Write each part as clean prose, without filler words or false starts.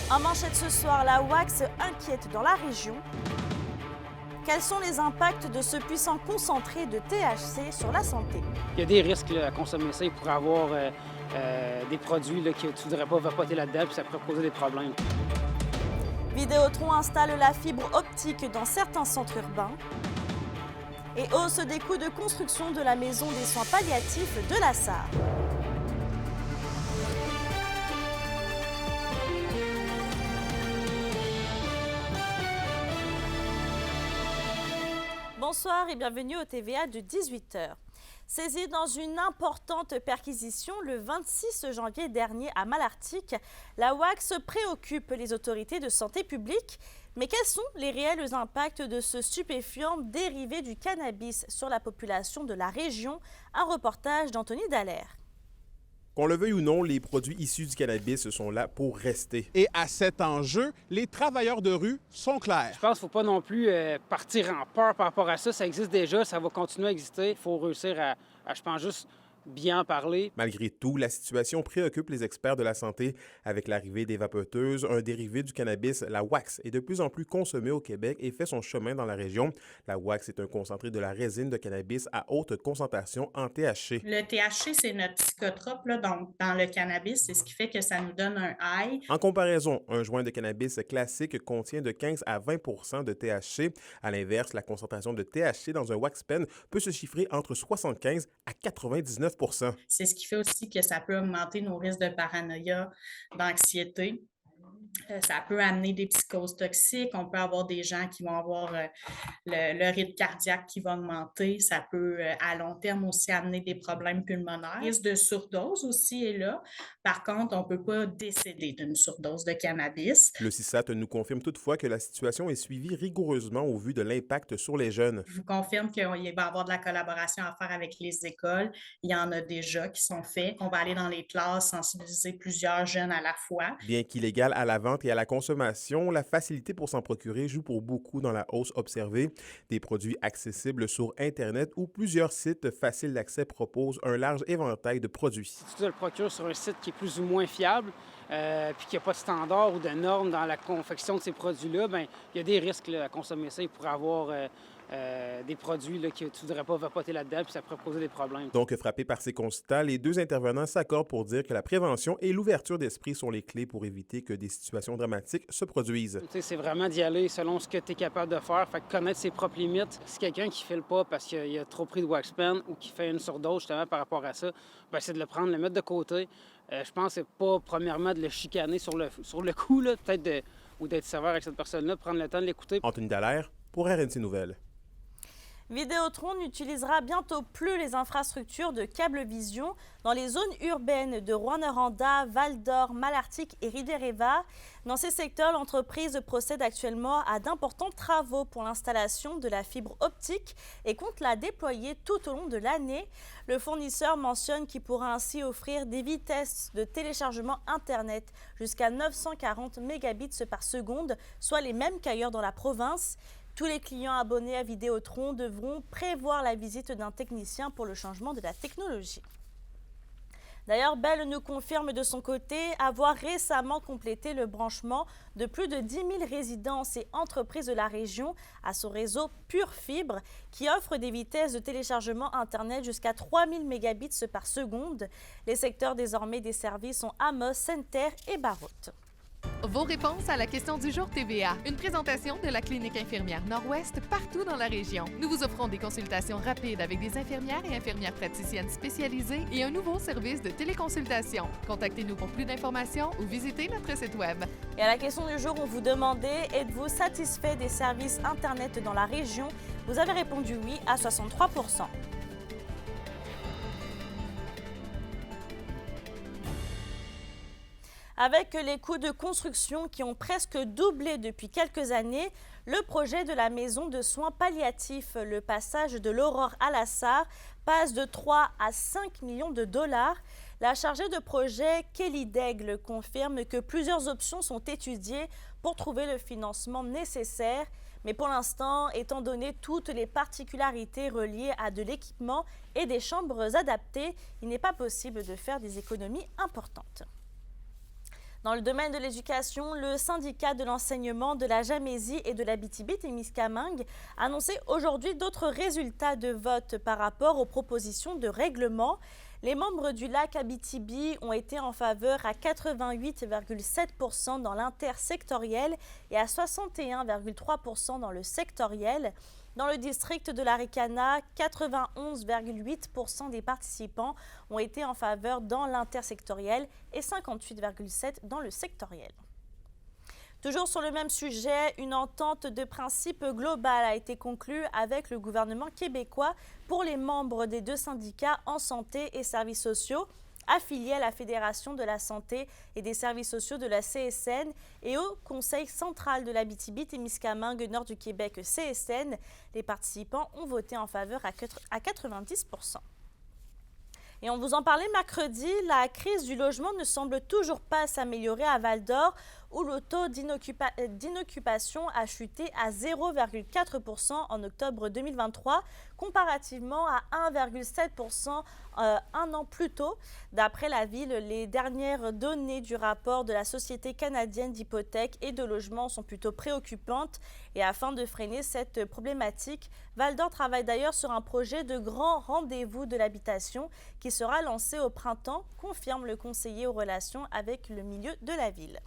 En manchette ce soir, la wax inquiète dans la région. Quels sont les impacts de ce puissant concentré de THC sur la santé? Il y a des risques là, à consommer ça. Il pourrait avoir des produits là, que tu ne voudrais pas vapoter là-dedans, puis ça pourrait poser des problèmes. Vidéotron installe la fibre optique dans certains centres urbains. Et hausse des coûts de construction de la maison des soins palliatifs de la Sarre. Bonsoir et bienvenue au TVA de 18h. Saisie dans une importante perquisition le 26 janvier dernier à Malartic, la wax préoccupe les autorités de santé publique. Mais quels sont les réels impacts de ce stupéfiant dérivé du cannabis sur la population de la région? Un reportage d'Anthony Dallaire. Qu'on le veuille ou non, les produits issus du cannabis sont là pour rester. Et à cet enjeu, les travailleurs de rue sont clairs. Je pense qu'il ne faut pas non plus partir en peur par rapport à ça. Ça existe déjà, ça va continuer à exister. Il faut réussir à je pense, juste bien en parler. Malgré tout, la situation préoccupe les experts de la santé. Avec l'arrivée des vapoteuses, un dérivé du cannabis, la wax, est de plus en plus consommée au Québec et fait son chemin dans la région. La wax est un concentré de la résine de cannabis à haute concentration en THC. Le THC, c'est notre psychotrope là, donc, dans le cannabis. C'est ce qui fait que ça nous donne un high. En comparaison, un joint de cannabis classique contient de 15 à 20 % de THC. À l'inverse, la concentration de THC dans un wax pen peut se chiffrer entre 75 à 99 %. C'est ce qui fait aussi que ça peut augmenter nos risques de paranoïa, d'anxiété. Ça peut amener des psychoses toxiques. On peut avoir des gens qui vont avoir le rythme cardiaque qui va augmenter. Ça peut, à long terme, aussi amener des problèmes pulmonaires. Le risque de surdose aussi est là. Par contre, on ne peut pas décéder d'une surdose de cannabis. Le CISAT nous confirme toutefois que la situation est suivie rigoureusement au vu de l'impact sur les jeunes. Je vous confirme qu'il va y avoir de la collaboration à faire avec les écoles. Il y en a déjà qui sont faits. On va aller dans les classes, sensibiliser plusieurs jeunes à la fois. Bien qu'illégal à la vente et à la consommation, la facilité pour s'en procurer joue pour beaucoup dans la hausse observée. Des produits accessibles sur Internet ou plusieurs sites faciles d'accès proposent un large éventail de produits. Si tu le procures sur un site qui est plus ou moins fiable, puis qu'il n'y a pas de standard ou de normes dans la confection de ces produits-là, bien, il y a des risques là, à consommer ça. Il pourrait avoir des produits là, que tu ne voudrais pas vapoter là-dedans, puis ça pourrait poser des problèmes. Donc, frappés par ces constats, les deux intervenants s'accordent pour dire que la prévention et l'ouverture d'esprit sont les clés pour éviter que des situations dramatiques se produisent. Tu sais, c'est vraiment d'y aller selon ce que tu es capable de faire, fait que connaître ses propres limites. Si quelqu'un qui ne file pas parce qu'il a trop pris de wax pen ou qui fait une surdose justement par rapport à ça, bien, c'est de le prendre, le mettre de côté. Je pense que c'est pas, premièrement, de le chicaner sur le coup, là, peut-être ou d'être sévère avec cette personne-là, prendre le temps de l'écouter. Anthony Dallaire pour RNC Nouvelles. Vidéotron n'utilisera bientôt plus les infrastructures de Cablevision dans les zones urbaines de Rouyn-Noranda, Val-d'Or, Malartic et Rivière-Éva. Dans ces secteurs, l'entreprise procède actuellement à d'importants travaux pour l'installation de la fibre optique et compte la déployer tout au long de l'année. Le fournisseur mentionne qu'il pourra ainsi offrir des vitesses de téléchargement Internet jusqu'à 940 mégabits par seconde, soit les mêmes qu'ailleurs dans la province. Tous les clients abonnés à Vidéotron devront prévoir la visite d'un technicien pour le changement de la technologie. D'ailleurs, Bell nous confirme de son côté avoir récemment complété le branchement de plus de 10 000 résidences et entreprises de la région à son réseau Pure Fibre qui offre des vitesses de téléchargement Internet jusqu'à 3000 mégabits par seconde. Les secteurs désormais desservis sont Amos, Sainte-Terre et Barraute. Vos réponses à la question du jour TVA. Une présentation de la clinique infirmière Nord-Ouest partout dans la région. Nous vous offrons des consultations rapides avec des infirmières et infirmières praticiennes spécialisées et un nouveau service de téléconsultation. Contactez-nous pour plus d'informations ou visitez notre site web. Et à la question du jour, on vous demandait, êtes-vous satisfait des services Internet dans la région? Vous avez répondu oui à 63 %. Avec les coûts de construction qui ont presque doublé depuis quelques années, le projet de la maison de soins palliatifs, le passage de l'Aurore à la Sarre, passe de 3 à 5 millions de dollars. La chargée de projet, Kelly Daigle, confirme que plusieurs options sont étudiées pour trouver le financement nécessaire. Mais pour l'instant, étant donné toutes les particularités reliées à de l'équipement et des chambres adaptées, il n'est pas possible de faire des économies importantes. Dans le domaine de l'éducation, le syndicat de l'enseignement de la Jamésie et de l'Abitibi-Témiscamingue annonçait aujourd'hui d'autres résultats de vote par rapport aux propositions de règlement. Les membres du lac Abitibi ont été en faveur à 88,7% dans l'intersectoriel et à 61,3% dans le sectoriel. Dans le district de l'Arikana, 91,8% des participants ont été en faveur dans l'intersectoriel et 58,7% dans le sectoriel. Toujours sur le même sujet, une entente de principe global a été conclue avec le gouvernement québécois pour les membres des 2 syndicats en santé et services sociaux affiliés à la Fédération de la santé et des services sociaux de la CSN et au Conseil central de l'Abitibi-Témiscamingue Nord du Québec CSN. Les participants ont voté en faveur à 90%. Et on vous en parlait mercredi, la crise du logement ne semble toujours pas s'améliorer à Val-d'Or, où le taux d'inoccupation a chuté à 0,4% en octobre 2023, comparativement à 1,7% un an plus tôt. D'après la Ville, les dernières données du rapport de la Société canadienne d'hypothèques et de logement sont plutôt préoccupantes. Et afin de freiner cette problématique, Val-d'Or travaille d'ailleurs sur un projet de grand rendez-vous de l'habitation qui sera lancé au printemps, confirme le conseiller aux relations avec le milieu de la ville.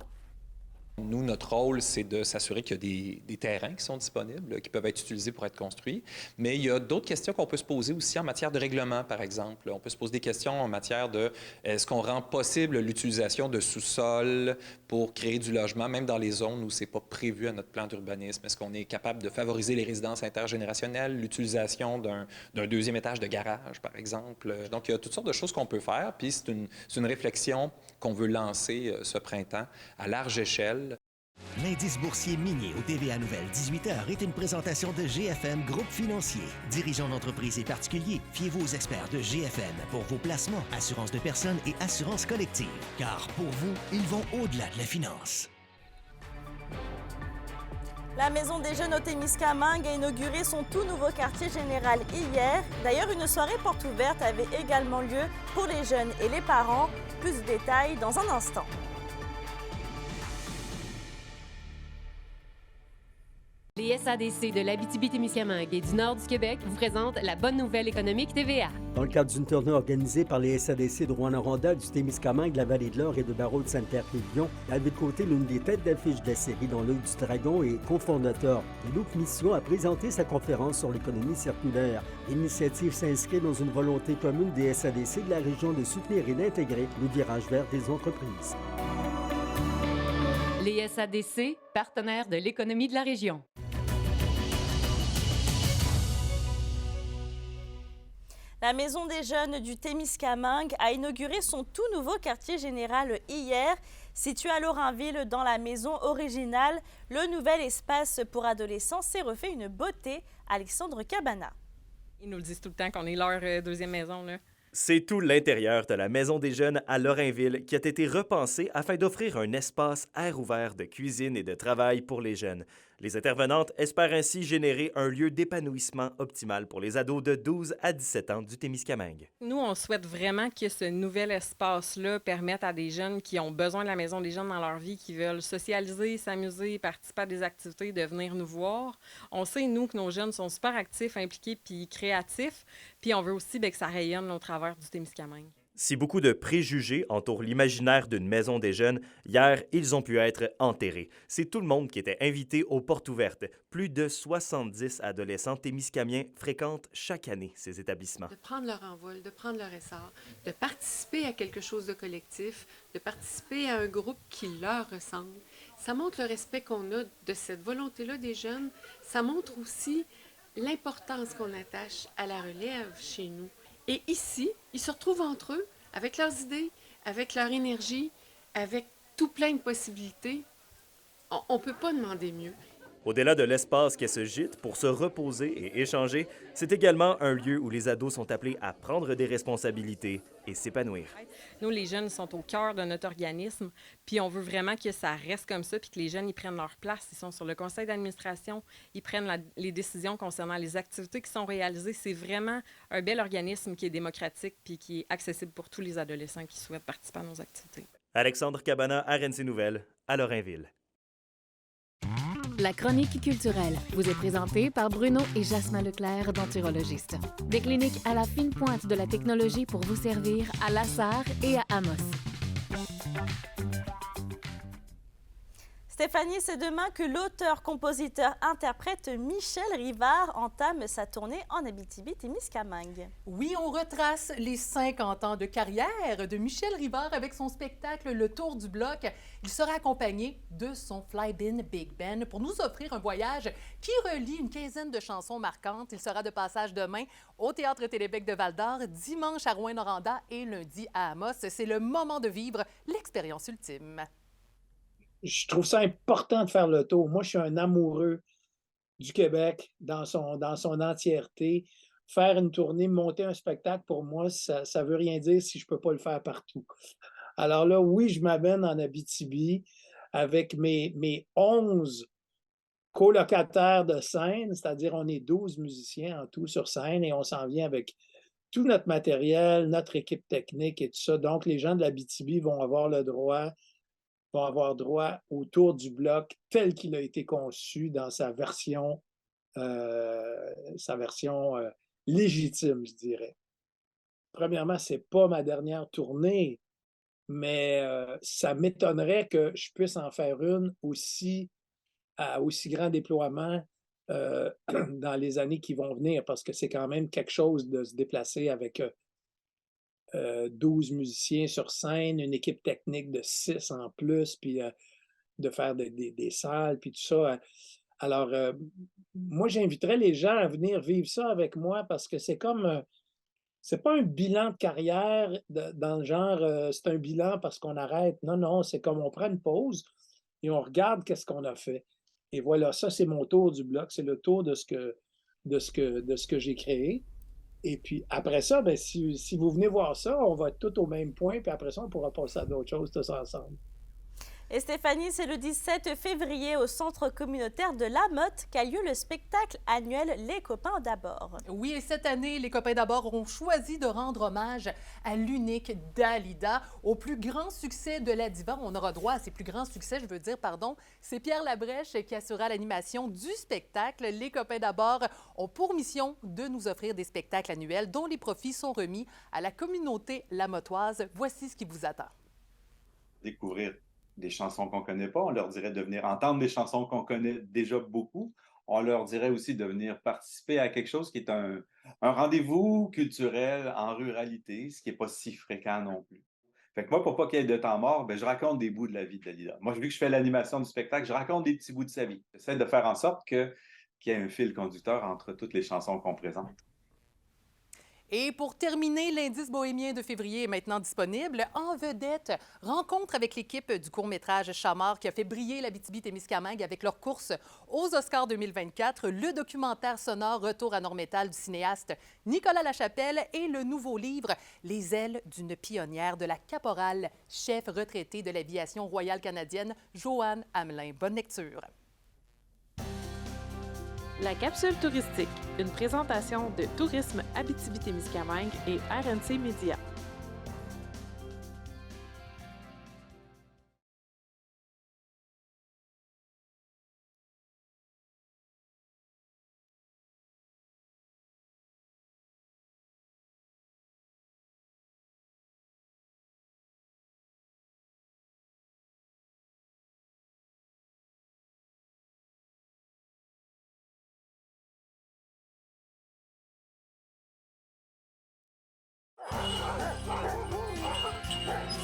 Nous, notre rôle, c'est de s'assurer qu'il y a des terrains qui sont disponibles, qui peuvent être utilisés pour être construits. Mais il y a d'autres questions qu'on peut se poser aussi en matière de règlement, par exemple. On peut se poser des questions en matière de est-ce qu'on rend possible l'utilisation de sous-sols pour créer du logement, même dans les zones où ce n'est pas prévu à notre plan d'urbanisme? Est-ce qu'on est capable de favoriser les résidences intergénérationnelles, l'utilisation d'un 2e étage de garage, par exemple? Donc, il y a toutes sortes de choses qu'on peut faire. Puis, c'est une réflexion qu'on veut lancer ce printemps à large échelle. L'indice boursier minier au TVA Nouvelle 18h est une présentation de GFM Groupe Financier. Dirigeants d'entreprises et particuliers, fiez-vous aux experts de GFM pour vos placements, assurances de personnes et assurances collectives. Car pour vous, ils vont au-delà de la finance. La Maison des Jeunes au Témiscamingue a inauguré son tout nouveau quartier général hier. D'ailleurs, une soirée porte ouverte avait également lieu pour les jeunes et les parents. Plus de détails dans un instant. Les SADC de l'Abitibi-Témiscamingue et du nord du Québec vous présentent la bonne nouvelle économique TVA. Dans le cadre d'une tournée organisée par les SADC de Rouyn-Noranda, du Témiscamingue, de la Vallée de l'Or et de Barreau de Sainte-Claire-Réunion, David Côté, l'une des têtes d'affiche de la série Dans l'œil du dragon et cofondateur de Loop Mission, a présenté sa conférence sur l'économie circulaire. L'initiative s'inscrit dans une volonté commune des SADC de la région de soutenir et d'intégrer le virage vert des entreprises. Les SADC, partenaires de l'économie de la région. La Maison des Jeunes du Témiscamingue a inauguré son tout nouveau quartier général hier. Situé à Lorrainville, dans la maison originale, le nouvel espace pour adolescents s'est refait une beauté. Alexandre Cabana. Ils nous le disent tout le temps qu'on est leur 2e maison, là. C'est tout l'intérieur de la Maison des Jeunes à Lorrainville qui a été repensé afin d'offrir un espace air ouvert de cuisine et de travail pour les jeunes. Les intervenantes espèrent ainsi générer un lieu d'épanouissement optimal pour les ados de 12 à 17 ans du Témiscamingue. Nous, on souhaite vraiment que ce nouvel espace-là permette à des jeunes qui ont besoin de la Maison des Jeunes dans leur vie, qui veulent socialiser, s'amuser, participer à des activités, de venir nous voir. On sait, nous, que nos jeunes sont super actifs, impliqués puis créatifs. Puis on veut aussi que ça rayonne au travers du Témiscamingue. Si beaucoup de préjugés entourent l'imaginaire d'une Maison des Jeunes, hier, ils ont pu être enterrés. C'est tout le monde qui était invité aux portes ouvertes. Plus de 70 adolescents témiscamiens fréquentent chaque année ces établissements. De prendre leur envol, de prendre leur essor, de participer à quelque chose de collectif, de participer à un groupe qui leur ressemble. Ça montre le respect qu'on a de cette volonté-là des jeunes. Ça montre aussi l'importance qu'on attache à la relève chez nous. Et ici, ils se retrouvent entre eux, avec leurs idées, avec leur énergie, avec tout plein de possibilités. On ne peut pas demander mieux. Au-delà de l'espace qu'est ce gîte pour se reposer et échanger, c'est également un lieu où les ados sont appelés à prendre des responsabilités et s'épanouir. Nous, les jeunes sont au cœur de notre organisme, puis on veut vraiment que ça reste comme ça, puis que les jeunes ils prennent leur place. Ils sont sur le conseil d'administration, ils prennent les décisions concernant les activités qui sont réalisées. C'est vraiment un bel organisme qui est démocratique puis qui est accessible pour tous les adolescents qui souhaitent participer à nos activités. Alexandre Cabana, RNC Nouvelles, à Lorrainville. La chronique culturelle vous est présentée par Bruno et Jasmin Leclerc, denturologistes. Des cliniques à la fine pointe de la technologie pour vous servir à La Sarre et à Amos. Stéphanie, c'est demain que l'auteur-compositeur-interprète Michel Rivard entame sa tournée en Abitibi-Témiscamingue. Oui, on retrace les 50 ans de carrière de Michel Rivard avec son spectacle Le Tour du Bloc. Il sera accompagné de son Fly-Bin Big Band pour nous offrir un voyage qui relie une quinzaine de chansons marquantes. Il sera de passage demain au Théâtre Télébec de Val-d'Or, dimanche à Rouyn-Noranda et lundi à Amos. C'est le moment de vivre l'expérience ultime. Je trouve ça important de faire le tour. Moi, je suis un amoureux du Québec dans son entièreté. Faire une tournée, monter un spectacle, pour moi, ça ne veut rien dire si je ne peux pas le faire partout. Alors là, oui, je m'amène en Abitibi avec mes 11 colocataires de scène, c'est-à-dire on est 12 musiciens en tout sur scène et on s'en vient avec tout notre matériel, notre équipe technique et tout ça. Donc, les gens de l'Abitibi vont avoir droit au Tour du Bloc tel qu'il a été conçu dans sa version légitime, je dirais. Premièrement, ce n'est pas ma dernière tournée, mais ça m'étonnerait que je puisse en faire une à aussi grand déploiement dans les années qui vont venir, parce que c'est quand même quelque chose de se déplacer avec 12 musiciens sur scène, une équipe technique de 6 en plus, puis de faire des salles, puis tout ça. Alors, moi, j'inviterais les gens à venir vivre ça avec moi parce que c'est comme, c'est pas un bilan de carrière dans le genre, c'est un bilan parce qu'on arrête. Non, non, c'est comme on prend une pause et on regarde qu'est-ce qu'on a fait. Et voilà, ça, c'est mon tour du bloc, c'est le tour de ce que j'ai créé. Et puis après ça, ben, si vous venez voir ça, on va être tous au même point, puis après ça, on pourra passer à d'autres choses tous ensemble. Et Stéphanie, c'est le 17 février au Centre communautaire de La Motte qu'a lieu le spectacle annuel Les Copains d'abord. Oui, et cette année, les Copains d'abord ont choisi de rendre hommage à l'unique Dalida, au plus grand succès de la diva. On aura droit à ses plus grands succès, c'est Pierre Labrèche qui assurera l'animation du spectacle. Les Copains d'abord ont pour mission de nous offrir des spectacles annuels dont les profits sont remis à la communauté lamotoise. Voici ce qui vous attend. Découvrir des chansons qu'on ne connaît pas. On leur dirait de venir entendre des chansons qu'on connaît déjà beaucoup. On leur dirait aussi de venir participer à quelque chose qui est un rendez-vous culturel en ruralité, ce qui n'est pas si fréquent non plus. Fait que moi, pour pas qu'il y ait de temps mort, je raconte des bouts de la vie de Dalida. Moi, vu que je fais l'animation du spectacle, je raconte des petits bouts de sa vie. J'essaie de faire en sorte qu'il y ait un fil conducteur entre toutes les chansons qu'on présente. Et pour terminer, l'indice bohémien de février est maintenant disponible. En vedette, rencontre avec l'équipe du court-métrage Chamard qui a fait briller l'Abitibi-Témiscamingue avec leur course aux Oscars 2024, le documentaire sonore Retour à Nord-Métal du cinéaste Nicolas Lachapelle et le nouveau livre Les ailes d'une pionnière de la caporale, chef retraité de l'aviation royale canadienne, Joanne Hamelin. Bonne lecture. La capsule touristique, une présentation de Tourisme Abitibi-Témiscamingue et RNC Média.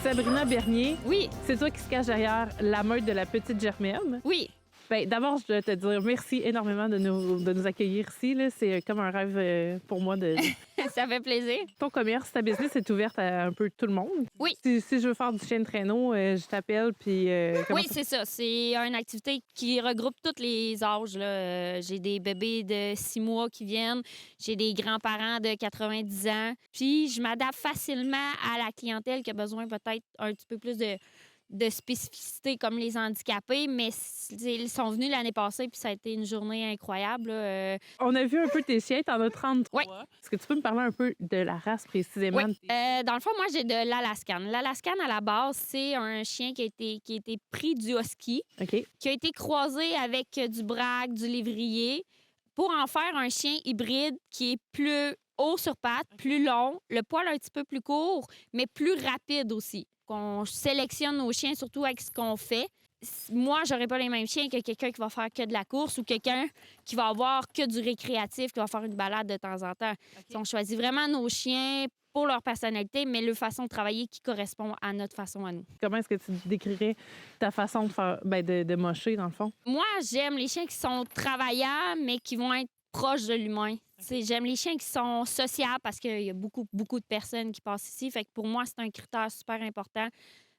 Sabrina Bernier. Oui. C'est toi qui se cache derrière la meute de la petite Germaine. Oui. Bien, d'abord, je dois te dire merci énormément de nous accueillir ici. Là. C'est comme un rêve pour moi de... Ça fait plaisir. Ton commerce, ta business est ouverte à un peu tout le monde. Oui. Si je veux faire du chien de traîneau, je t'appelle. Puis, oui, c'est ça. C'est une activité qui regroupe tous les âges. Là. J'ai des bébés de 6 mois qui viennent. J'ai des grands-parents de 90 ans. Puis, je m'adapte facilement à la clientèle qui a besoin peut-être un petit peu plus de de spécificités comme les handicapés, mais ils sont venus l'année passée, puis ça a été une journée incroyable. On a vu un peu tes chiens, t'en as 33. Oui. Est-ce que tu peux me parler un peu de la race précisément? Oui. Dans le fond, moi, j'ai de l'Alaskan. L'Alaskan, à la base, c'est un chien qui a été pris du husky, qui a été croisé avec du braque, du lévrier, pour en faire un chien hybride qui est plus haut sur pattes, plus long, le poil un petit peu plus court, mais plus rapide aussi. On sélectionne nos chiens surtout avec ce qu'on fait. Moi, j'aurais pas les mêmes chiens que quelqu'un qui va faire que de la course ou quelqu'un qui va avoir que du récréatif, qui va faire une balade de temps en temps. On choisit vraiment nos chiens pour leur personnalité, mais leur façon de travailler qui correspond à notre façon à nous. Comment est-ce que tu décrirais ta façon de faire, de mocher, dans le fond? Moi, j'aime les chiens qui sont travaillables, mais qui vont être proches de l'humain. J'aime les chiens qui sont sociables parce qu'il y a beaucoup de personnes qui passent ici. Fait que pour moi, c'est un critère super important.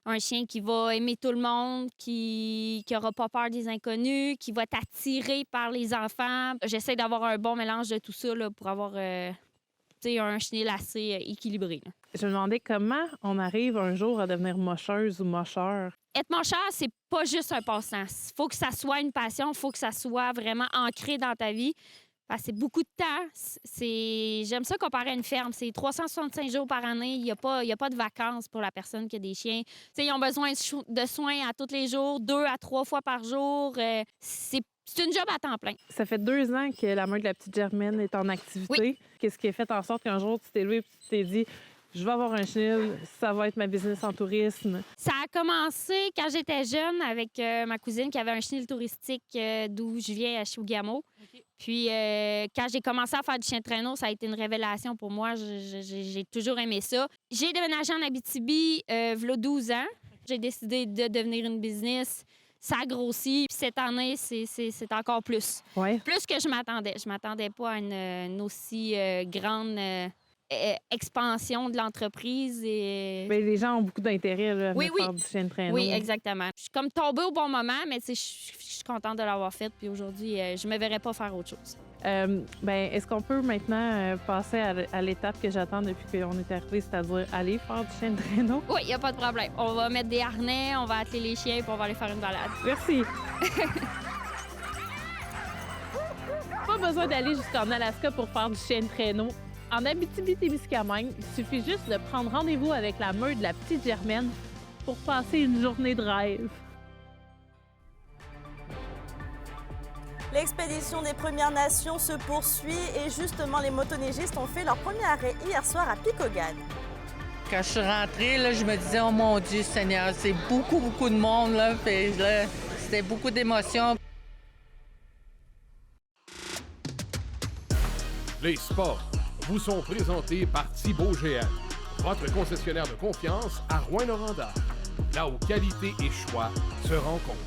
Un chien qui va aimer tout le monde, qui n'aura pas peur des inconnus, qui va être attiré par les enfants. J'essaie d'avoir un bon mélange de tout ça là, pour avoir un chenil assez équilibré. Là. Je me demandais comment on arrive un jour à devenir mocheuse ou mocheur. Être mocheur, c'est pas juste un passe-temps. Il faut que ça soit une passion, il faut que ça soit vraiment ancré dans ta vie. Parce que c'est beaucoup de temps. J'aime ça comparer à une ferme. C'est 365 jours par année. Il n'y a pas de vacances pour la personne qui a des chiens. Ils ont besoin de soins à tous les jours, 2 à 3 fois par jour. C'est une job à temps plein. Ça fait 2 ans que la meute de la petite Germaine est en activité. Oui. Qu'est-ce qui a fait en sorte qu'un jour, tu t'es levé et tu t'es dit « Je vais avoir un chenil, ça va être ma business en tourisme. » Ça a commencé quand j'étais jeune avec ma cousine qui avait un chenil touristique d'où je viens à Chibougamau. Puis, quand j'ai commencé à faire du chien de traîneau, ça a été une révélation pour moi. J'ai toujours aimé ça. J'ai déménagé en Abitibi il y a 12 ans. J'ai décidé de devenir une business. Ça a grossi. Puis cette année, c'est encore plus. Ouais. Plus que je m'attendais. Je m'attendais pas à une aussi grande expansion de l'entreprise. Mais les gens ont beaucoup d'intérêt là, à faire du chien de traîneau. Oui, exactement. Je suis comme tombée au bon moment, mais je suis contente de l'avoir fait. Puis aujourd'hui, je me verrais pas faire autre chose. Est-ce qu'on peut maintenant passer à l'étape que j'attends depuis qu'on est arrivé, c'est-à-dire aller faire du chien de traîneau? Oui, il n'y a pas de problème. On va mettre des harnais, on va atteler les chiens, puis on va aller faire une balade. Merci. Pas besoin d'aller jusqu'en Alaska pour faire du chien de traîneau. En Abitibi-Témiscamingue, il suffit juste de prendre rendez-vous avec la meute de la petite Germaine pour passer une journée de rêve. L'expédition des Premières Nations se poursuit et justement, les motoneigistes ont fait leur premier arrêt hier soir à Picogan. Quand je suis rentrée, là, je me disais, oh mon Dieu Seigneur, c'est beaucoup de monde. Là, c'était beaucoup d'émotions. Les sports vous sont présentés par Thibaut GM, votre concessionnaire de confiance à Rouyn-Noranda, là où qualité et choix se rencontrent.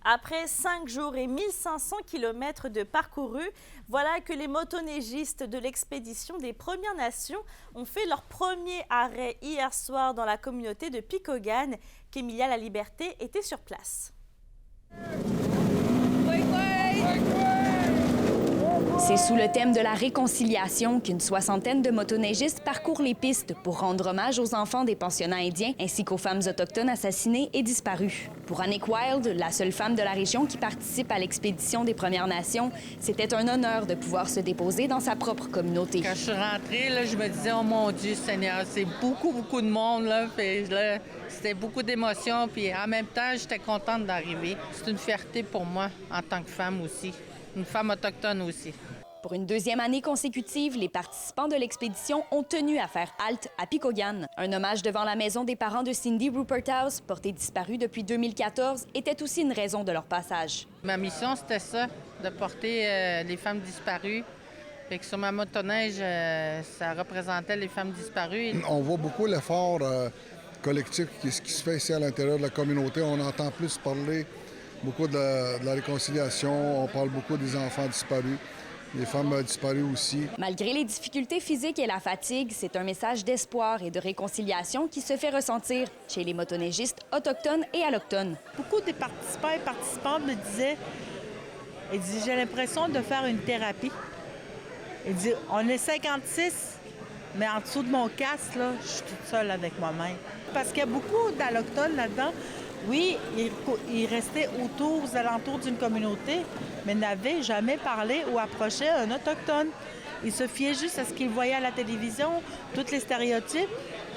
Après 5 jours et 1500 km de parcourus, voilà que les motoneigistes de l'expédition des Premières Nations ont fait leur premier arrêt hier soir dans la communauté de Picogan, qu'Emilia La Liberté était sur place. C'est sous le thème de la réconciliation qu'une 60aine de motoneigistes parcourent les pistes pour rendre hommage aux enfants des pensionnats indiens ainsi qu'aux femmes autochtones assassinées et disparues. Pour Annick Wild, la seule femme de la région qui participe à l'expédition des Premières Nations, c'était un honneur de pouvoir se déposer dans sa propre communauté. Quand je suis rentrée, là, je me disais, oh mon Dieu Seigneur, c'est beaucoup de monde. Là, c'était beaucoup d'émotions. Puis en même temps, j'étais contente d'arriver. C'est une fierté pour moi en tant que femme aussi. Une femme autochtone aussi. Pour une deuxième année consécutive, les participants de l'expédition ont tenu à faire halte à Picogan. Un hommage devant la maison des parents de Cindy Ruperthouse, portée disparue depuis 2014, était aussi une raison de leur passage. Ma mission, c'était ça, de porter les femmes disparues. Fait que sur ma motoneige, ça représentait les femmes disparues. On voit beaucoup l'effort collectif qui se fait ici à l'intérieur de la communauté. On entend plus parler beaucoup de la réconciliation. On parle beaucoup des enfants disparus. Les femmes disparues aussi. Malgré les difficultés physiques et la fatigue, c'est un message d'espoir et de réconciliation qui se fait ressentir chez les motoneigistes autochtones et allochtones. Beaucoup de participants et participantes me disaient, j'ai l'impression de faire une thérapie. Ils disent, on est 56, Mais en dessous de mon casque, là, je suis toute seule avec moi-même. Parce qu'il y a beaucoup d'allochtones là-dedans. Oui, ils restaient aux alentours d'une communauté, mais n'avaient jamais parlé ou approché un autochtone. Ils se fiaient juste à ce qu'ils voyaient à la télévision, tous les stéréotypes.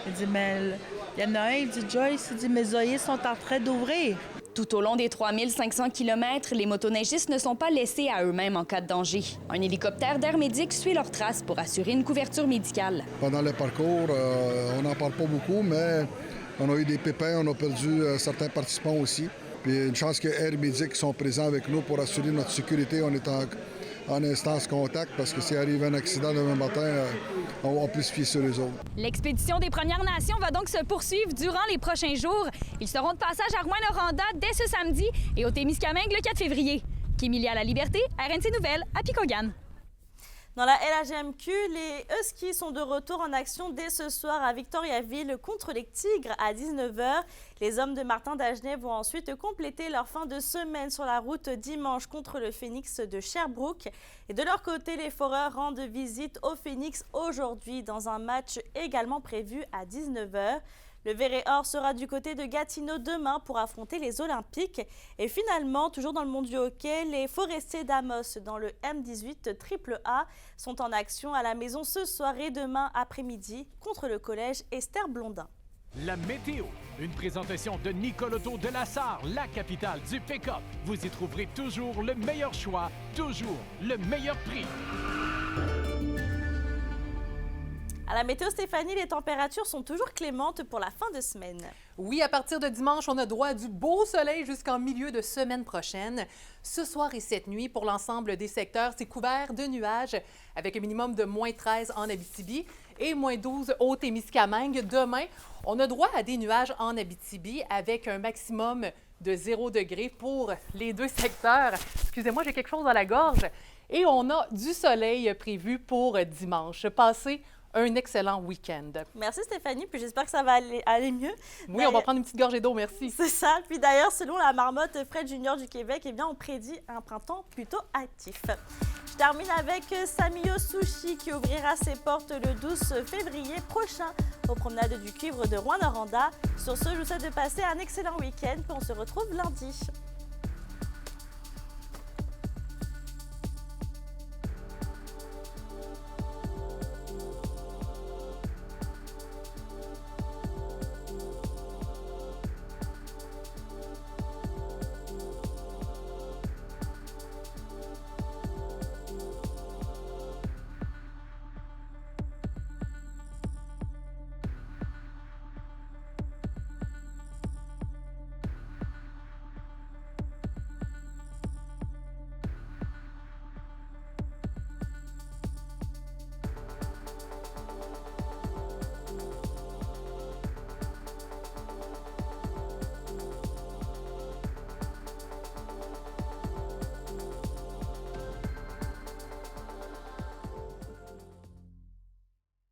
Il dit, mais il y en a un, il dit, Joyce, il dit, mes œillets sont en train d'ouvrir. Tout au long des 3500 km, les motoneigistes ne sont pas laissés à eux-mêmes en cas de danger. Un hélicoptère d'Air Médic suit leurs traces pour assurer une couverture médicale. Pendant le parcours, on n'en parle pas beaucoup, mais on a eu des pépins, on a perdu certains participants aussi. Puis une chance que Air Médic sont présents avec nous pour assurer notre sécurité. On est en instance contact parce que s'il arrive un accident demain matin, on peut se fier sur les autres. L'expédition des Premières Nations va donc se poursuivre durant les prochains jours. Ils seront de passage à Rouyn-Noranda dès ce samedi et au Témiscamingue le 4 février. Kémilia à la Liberté, RNC Nouvelles, à Picogan. Dans la LHMQ, les Huskies sont de retour en action dès ce soir à Victoriaville contre les Tigres à 19h. Les hommes de Martin Dagenet vont ensuite compléter leur fin de semaine sur la route dimanche contre le Phoenix de Sherbrooke. Et de leur côté, les Foreurs rendent visite au Phoenix aujourd'hui dans un match également prévu à 19h. Le Vert-et-Or sera du côté de Gatineau demain pour affronter les Olympiques. Et finalement, toujours dans le monde du hockey, les Forestiers d'Amos dans le M18 AAA sont en action à la maison ce soir et demain après-midi contre le collège Esther Blondin. La météo, une présentation de Nicoloto de la Sarre, la capitale du pick-up. Vous y trouverez toujours le meilleur choix, toujours le meilleur prix. À la météo, Stéphanie, les températures sont toujours clémentes pour la fin de semaine. Oui, à partir de dimanche, on a droit à du beau soleil jusqu'en milieu de semaine prochaine. Ce soir et cette nuit, pour l'ensemble des secteurs, c'est couvert de nuages avec un minimum de moins 13 en Abitibi et moins 12 au Témiscamingue. Demain, on a droit à des nuages en Abitibi avec un maximum de 0 degré pour les deux secteurs. Excusez-moi, j'ai quelque chose dans la gorge. Et on a du soleil prévu pour dimanche. Passez un excellent week-end. Merci Stéphanie, puis j'espère que ça va aller mieux. Oui, on va prendre une petite gorgée d'eau, merci. C'est ça. Puis d'ailleurs, selon la marmotte Fred Junior du Québec, eh bien, on prédit un printemps plutôt actif. Je termine avec Samio Sushi qui ouvrira ses portes le 12 février prochain aux promenades du Cuivre de Rouyn-Noranda. Sur ce, je vous souhaite de passer un excellent week-end, puis on se retrouve lundi.